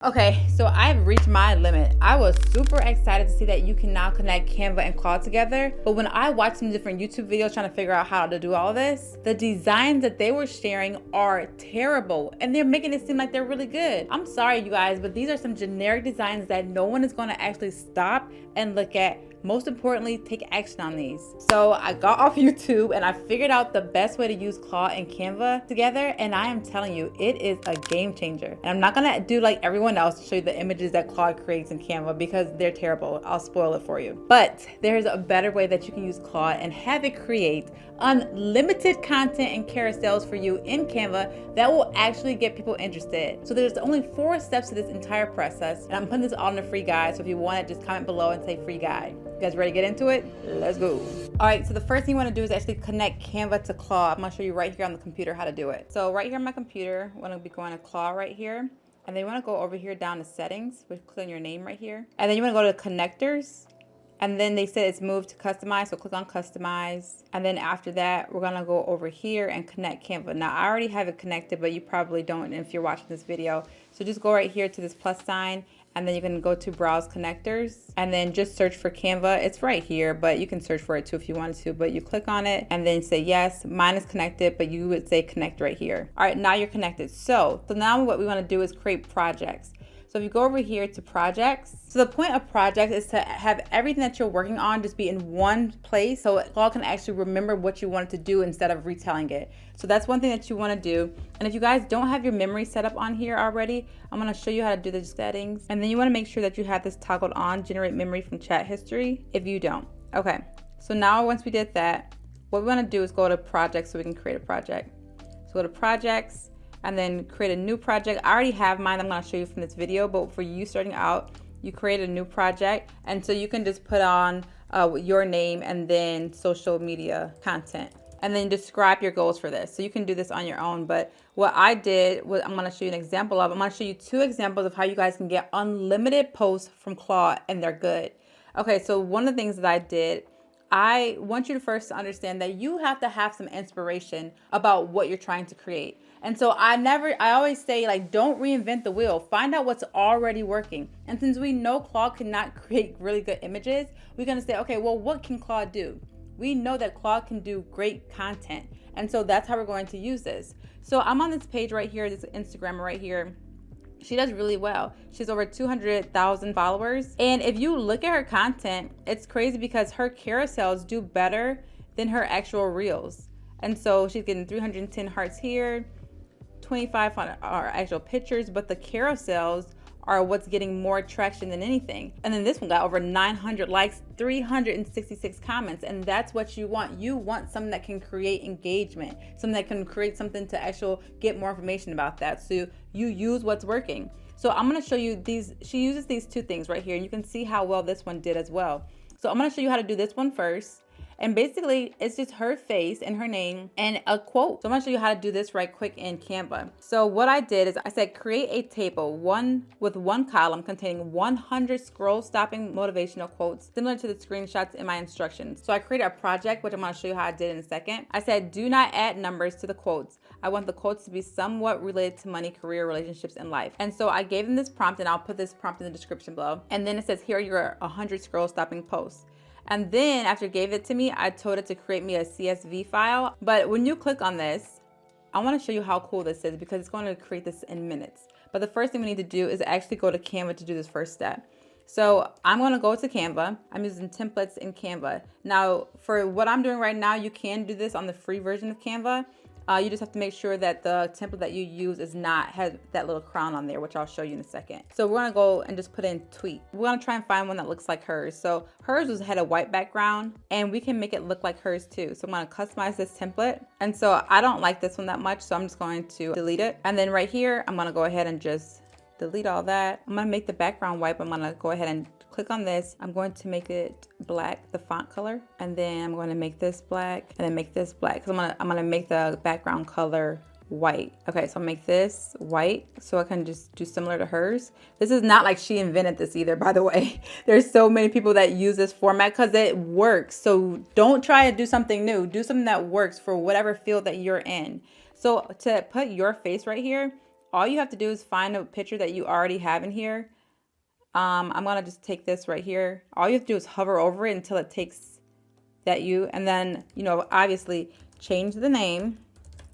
Okay, so I've reached my limit. I was super excited to see that you can now connect Canva and Claude together. But when I watched some different YouTube videos trying to figure out how to do all this, the designs that they were sharing are terrible and they're making it seem like they're really good. I'm sorry, you guys, but these are some generic designs that no one is going to actually stop and look at. Most importantly, take action on these. So I got off YouTube and I figured out the best way to use Claude and Canva together. And I am telling you, it is a game changer. And I'm not gonna do like everyone else to show you the images that Claude creates in Canva because they're terrible. I'll spoil it for you. But there's a better way that you can use Claude and have it create unlimited content and carousels for you in Canva that will actually get people interested. So there's only 4 steps to this entire process. And I'm putting this all in a free guide. So if you want it, just comment below and say free guide. You guys ready to get into it? Let's go. All right, so the first thing you want to do is actually connect Canva to Claude. I'm going to show you right here on the computer how to do it. So right here on my computer, I'm going to be going to Claude right here. And then you want to go over here down to settings, which click on your name right here. And then you want to go to connectors. And then they said it's moved to customize, so click on customize. And then after that, we're gonna go over here and connect Canva. Now I already have it connected, but you probably don't if you're watching this video. So just go right here to this plus sign, and then you can go to browse connectors, and then just search for Canva. It's right here, but you can search for it too if you wanted to, but you click on it and then say yes, mine is connected, but you would say connect right here. All right, now you're connected. So now what we wanna do is create projects. So if you go over here to projects, so the point of projects is to have everything that you're working on just be in one place so Claude can actually remember what you wanted to do instead of retelling it. So that's one thing that you want to do. And if you guys don't have your memory set up on here already, I'm going to show you how to do the settings. And then you want to make sure that you have this toggled on, generate memory from chat history, if you don't. Okay, so now once we did that, what we want to do is go to projects so we can create a project. So go to projects, and then create a new project. I already have mine, I'm gonna show you from this video, but for you starting out, you create a new project. And so you can just put on your name and then social media content. And then describe your goals for this. So you can do this on your own, but what I did was I'm gonna show you an example of, I'm gonna show you 2 examples of how you guys can get unlimited posts from Claude and they're good. Okay, so one of the things that I did, I want you to first understand that you have to have some inspiration about what you're trying to create. And so I always say, like, don't reinvent the wheel. Find out what's already working. And since we know Claude cannot create really good images, we're gonna say, okay, well, what can Claude do? We know that Claude can do great content. And so that's how we're going to use this. So I'm on this page right here, this Instagram right here. She does really well. She's over 200,000 followers. And if you look at her content, it's crazy because her carousels do better than her actual reels. And so she's getting 310 hearts here, 25 on our actual pictures, but the carousels are what's getting more traction than anything. And then this one got over 900 likes, 366 comments, and that's what you want. You want something that can create engagement, something that can create something to actually get more information about that. So you use what's working. So I'm gonna show you these, she uses these 2 things right here, and you can see how well this one did as well. So I'm gonna show you how to do this one first. And basically, it's just her face and her name and a quote. So I'm gonna show you how to do this right quick in Canva. So what I did is I said, create a table with one column containing 100 scroll stopping motivational quotes, similar to the screenshots in my instructions. So I created a project, which I'm gonna show you how I did in a second. I said, do not add numbers to the quotes. I want the quotes to be somewhat related to money, career, relationships, and life. And so I gave them this prompt, and I'll put this prompt in the description below. And then it says, here are your 100 scroll stopping posts. And then after it gave it to me, I told it to create me a CSV file. But when you click on this, I want to show you how cool this is because it's going to create this in minutes. But the first thing we need to do is actually go to Canva to do this first step. So I'm going to go to Canva. I'm using templates in Canva. Now, for what I'm doing right now, you can do this on the free version of Canva. You just have to make sure that the template that you use has that little crown on there, which I'll show you in a second. So we're gonna go and just put in tweet. We're gonna try and find one that looks like hers. So hers had a white background, and we can make it look like hers too. So I'm gonna customize this template. And so I don't like this one that much, so I'm just going to delete it. And then right here, I'm gonna go ahead and just delete all that. I'm gonna make the background white. I'm gonna go ahead and click on this. I'm going to make it black, the font color, and then I'm going to make this black and then make this black because I'm gonna make the background color white. Okay, so I'll make this white so I can just do similar to hers. This is not like she invented this either, by the way. There's so many people that use this format because it works. So don't try to do something new. Do something that works for whatever field that you're in. So to put your face right here, all you have to do is find a picture that you already have in here. I'm gonna just take this right here. All you have to do is hover over it until it takes that and then, you know, obviously change the name.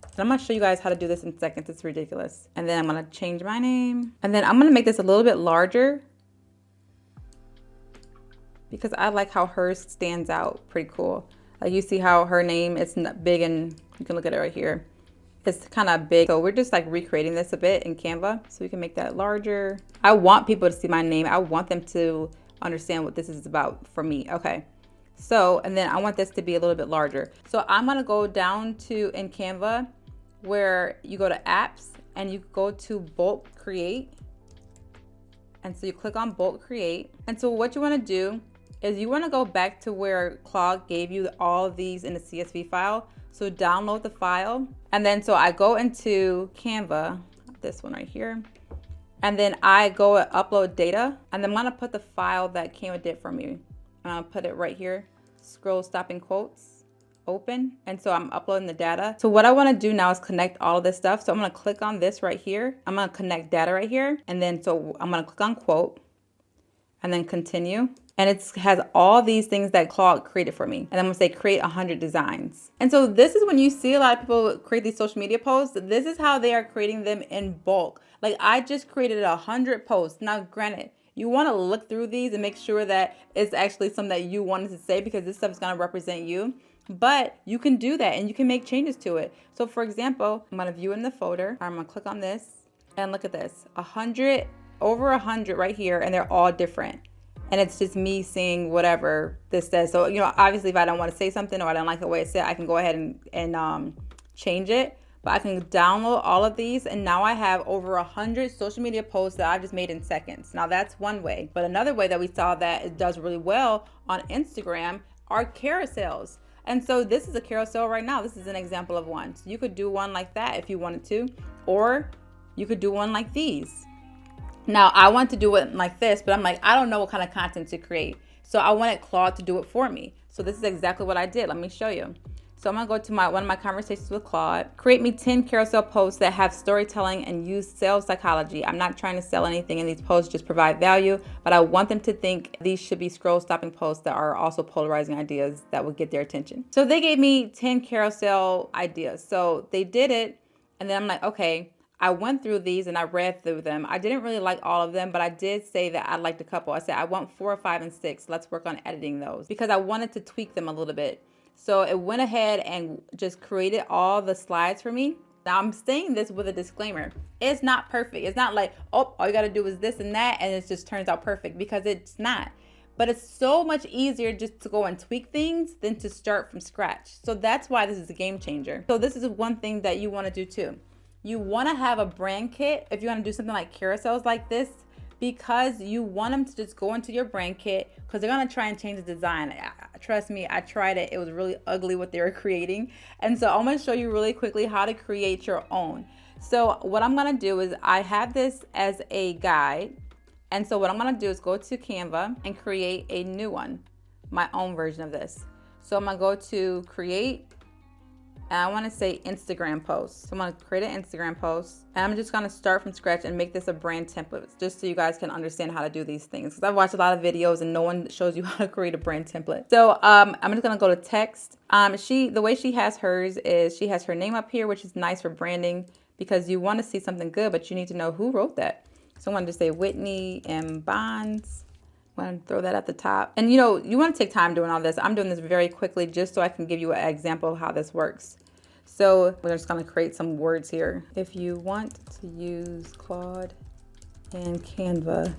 And I'm gonna show you guys how to do this in seconds. It's ridiculous. And then I'm gonna change my name. And then I'm gonna make this a little bit larger because I like how hers stands out pretty cool. Like you see how her name is big, and you can look at it right here. It's kind of big. So we're just like recreating this a bit in Canva so we can make that larger. I want people to see my name. I want them to understand what this is about for me. Okay. So, and then I want this to be a little bit larger. So I'm gonna go down to in Canva where you go to apps and you go to bulk create. And so you click on bulk create. And so what you wanna do is you wanna go back to where Claude gave you all of these in a CSV file. So download the file. And then so I go into Canva, this one right here. And then I go upload data. And then I'm gonna put the file that Canva did for me. And I'll put it right here. Scroll stopping quotes, open. And so I'm uploading the data. So what I wanna do now is connect all of this stuff. So I'm gonna click on this right here. I'm gonna connect data right here. And then so I'm gonna click on quote and then continue. And it has all these things that Claude created for me. And I'm gonna say create 100 designs. And so this is when you see a lot of people create these social media posts, this is how they are creating them in bulk. Like I just created 100 posts. Now granted, you wanna look through these and make sure that it's actually something that you wanted to say because this stuff is gonna represent you. But you can do that and you can make changes to it. So for example, I'm gonna view in the folder. I'm gonna click on this and look at this, 100, over 100 right here, and they're all different. And it's just me seeing whatever this says. So, you know, obviously if I don't want to say something or I don't like the way it said, I can go ahead and change it. But I can download all of these. And now I have over 100 social media posts that I've just made in seconds. Now that's one way. But another way that we saw that it does really well on Instagram are carousels. And so this is a carousel right now. This is an example of one. So you could do one like that if you wanted to, or you could do one like these. Now I want to do it like this, but I'm like, I don't know what kind of content to create. So I wanted Claude to do it for me. So this is exactly what I did. Let me show you. So I'm gonna go to one of my conversations with Claude. Create me 10 carousel posts that have storytelling and use sales psychology. I'm not trying to sell anything in these posts, just provide value, but I want them to think these should be scroll stopping posts that are also polarizing ideas that would get their attention. So they gave me 10 carousel ideas. So they did it, and then I'm like, okay, I went through these and I read through them. I didn't really like all of them, but I did say that I liked a couple. I said, I want 4, 5, and 6. Let's work on editing those because I wanted to tweak them a little bit. So it went ahead and just created all the slides for me. Now I'm saying this with a disclaimer. It's not perfect. It's not like, oh, all you got to do is this and that, and it just turns out perfect, because it's not. But it's so much easier just to go and tweak things than to start from scratch. So that's why this is a game changer. So this is one thing that you want to do too. You want to have a brand kit if you want to do something like carousels like this, because you want them to just go into your brand kit, because they're going to try and change the design. Trust me, I tried it. It was really ugly what they were creating. And so I'm going to show you really quickly how to create your own. So what I'm going to do is I have this as a guide. And so what I'm going to do is go to Canva and create a new one, my own version of this. So I'm going to go to create. And I want to say Instagram post. So I'm going to create an Instagram post, and I'm just going to start from scratch and make this a brand template just so you guys can understand how to do these things. Because I've watched a lot of videos and no one shows you how to create a brand template. So I'm just going to go to text. The way she has hers is she has her name up here, which is nice for branding because you want to see something good, but you need to know who wrote that. So I'm going to just say Whitney M. Bonds. I'm going to throw that at the top. And you know, you want to take time doing all this. I'm doing this very quickly just so I can give you an example of how this works. So we're just going to create some words here. If you want to use Claude and Canva,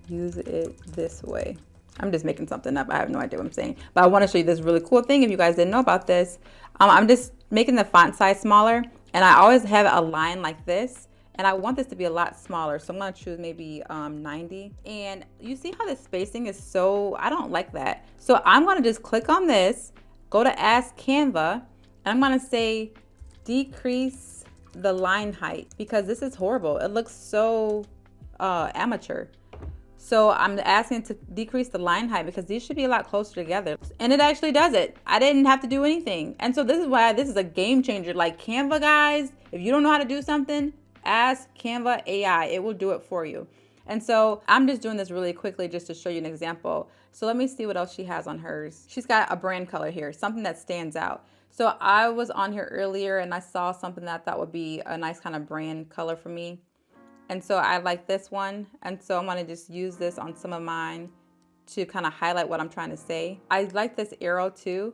use it this way. I'm just making something up. I have no idea what I'm saying. But I want to show you this really cool thing if you guys didn't know about this. I'm just making the font size smaller. And I always have a line like this. And I want this to be a lot smaller. So I'm going to choose maybe 90. And you see how the spacing is so, I don't like that. So I'm going to just click on this, go to Ask Canva, and I'm going to say decrease the line height because this is horrible. It looks so amateur. So I'm asking it to decrease the line height because these should be a lot closer together. And it actually does it. I didn't have to do anything. And so this is why this is a game changer. Like Canva, guys, if you don't know how to do something, ask Canva AI. It will do it for you. And so I'm just doing this really quickly just to show you an example. So let me see what else she has on hers. She's got a brand color here, something that stands out. So I was on here earlier and I saw something that I thought would be a nice kind of brand color for me. And so I like this one. And so I'm gonna just use this on some of mine to kind of highlight what I'm trying to say. I like this arrow too,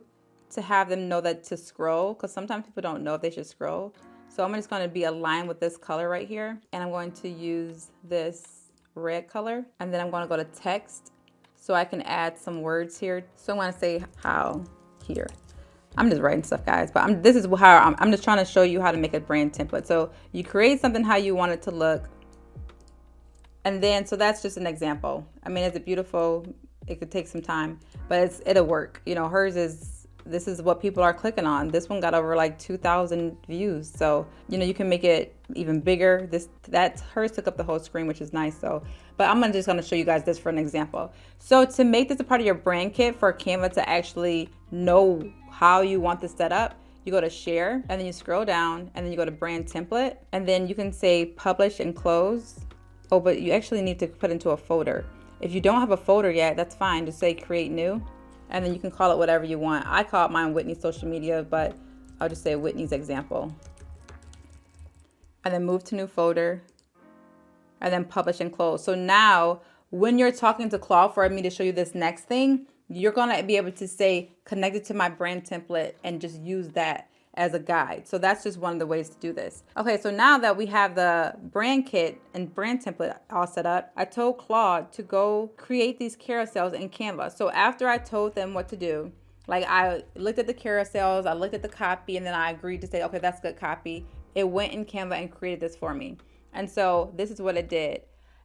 to have them know that to scroll, because sometimes people don't know if they should scroll. So I'm just gonna be aligned with this color right here. And I'm going to use this red color. And then I'm gonna go to text so I can add some words here. So I'm gonna say how here. I'm just writing stuff, guys, but this is how I'm just trying to show you how to make a brand template. So you create something how you want it to look. And then, so that's just an example. I mean, is it beautiful? It could take some time, but it'll work. You know, hers is, this is what people are clicking on. This one got over like 2,000 views. So, you know, you can make it even bigger. Hers took up the whole screen, which is nice. So, but I'm just gonna show you guys this for an example. So to make this a part of your brand kit for Canva to actually know how you want this set up, you go to share and then you scroll down and then you go to brand template and then you can say publish and close. Oh, but you actually need to put into a folder. If you don't have a folder yet, that's fine. Just say create new, and then you can call it whatever you want. I call it mine Whitney Social Media, but I'll just say Whitney's example. And then move to new folder, and then publish and close. So now when you're talking to Claude for me to show you this next thing, you're gonna be able to say connected to my brand template and just use that as a guide. So that's just one of the ways to do this. Okay, so now that we have the brand kit and brand template all set up, I told Claude to go create these carousels in Canva. So after I told them what to do, like I looked at the carousels, I looked at the copy, and then I agreed to say, okay, that's good copy. It went in Canva and created this for me. And so this is what it did.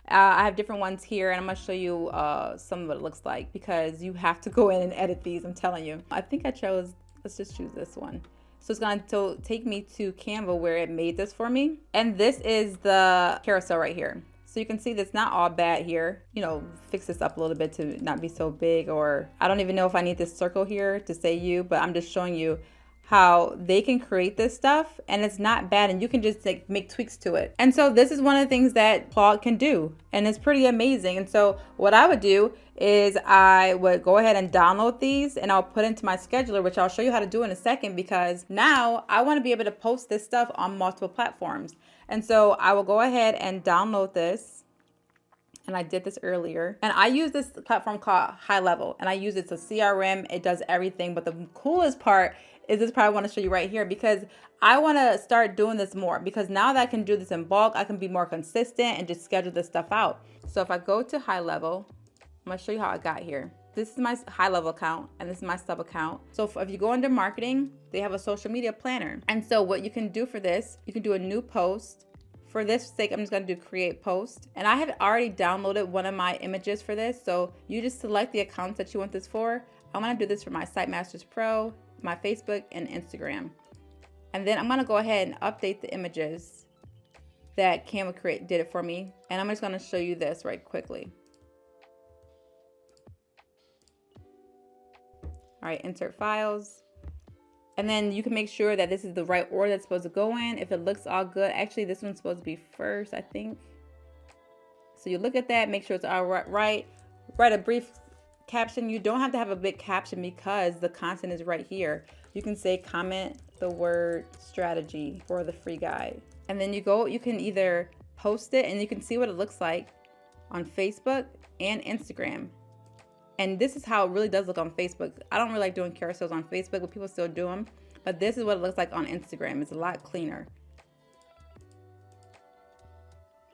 I have different ones here, and I'm gonna show you some of what it looks like because you have to go in and edit these, I'm telling you. I think I chose, let's just choose this one. So it's going to take me to Canva where it made this for me. And this is the carousel right here. So you can see that's not all bad here. You know, fix this up a little bit to not be so big, or I don't even know if I need this circle here to say you, but I'm just showing you how they can create this stuff and it's not bad and you can just like make tweaks to it. And so this is one of the things that Claude can do and it's pretty amazing. And so what I would do is I would go ahead and download these and I'll put into my scheduler, which I'll show you how to do in a second, because now I want to be able to post this stuff on multiple platforms. And so I will go ahead and download this. And I did this earlier. And I use this platform called High Level. And I use it to CRM. It does everything. But the coolest part is this part I want to show you right here, because I want to start doing this more, because now that I can do this in bulk, I can be more consistent and just schedule this stuff out. So if I go to High Level, I'm going to show you how I got here. This is my High Level account and this is my sub account. So if you go under marketing, they have a social media planner. And so what you can do for this, you can do a new post. For this sake, I'm just going to do create post. And I have already downloaded one of my images for this. So you just select the accounts that you want this for. I'm going to do this for my Site Masters Pro, my Facebook, and Instagram. And then I'm going to go ahead and update the images that Canva did it for me. And I'm just going to show you this right quickly. All right, insert files. And then you can make sure that this is the right order that's supposed to go in. If it looks all good, actually this one's supposed to be first, I think. So you look at that, make sure it's all right. Write a brief caption. You don't have to have a big caption because the content is right here. You can say comment the word strategy for the free guide. And then you can either post it and you can see what it looks like on Facebook and Instagram. And this is how it really does look on Facebook. I don't really like doing carousels on Facebook, but people still do them. But this is what it looks like on Instagram. It's a lot cleaner.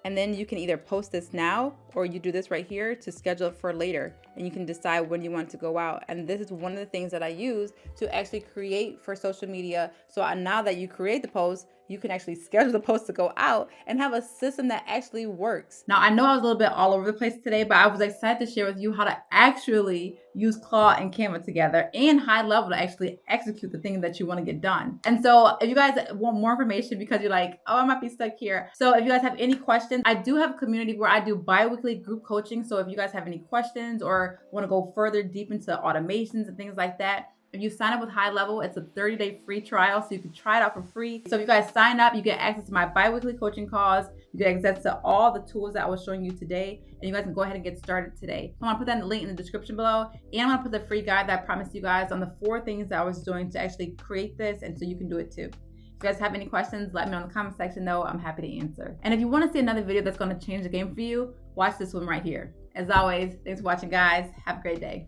And then you can either post this now or you do this right here to schedule it for later. And you can decide when you want it to go out. And this is one of the things that I use to actually create for social media. So now that you create the post, you can actually schedule the post to go out and have a system that actually works. Now, I know I was a little bit all over the place today, but I was excited to share with you how to actually use Claude and Canva together and high level to actually execute the thing that you want to get done. And so if you guys want more information because you're like, oh, I might be stuck here. So if you guys have any questions, I do have a community where I do bi-weekly group coaching. So if you guys have any questions or want to go further deep into automations and things like that, if you sign up with High Level, it's a 30-day free trial, so you can try it out for free. So if you guys sign up, you get access to my bi-weekly coaching calls. You get access to all the tools that I was showing you today, and you guys can go ahead and get started today. So I'm gonna put that in the link in the description below, and I'm gonna put the free guide that I promised you guys on the 4 things that I was doing to actually create this, and so you can do it too. If you guys have any questions, let me know in the comment section though. I'm happy to answer. And if you want to see another video that's going to change the game for you, watch this one right here. As always, thanks for watching, guys. Have a great day.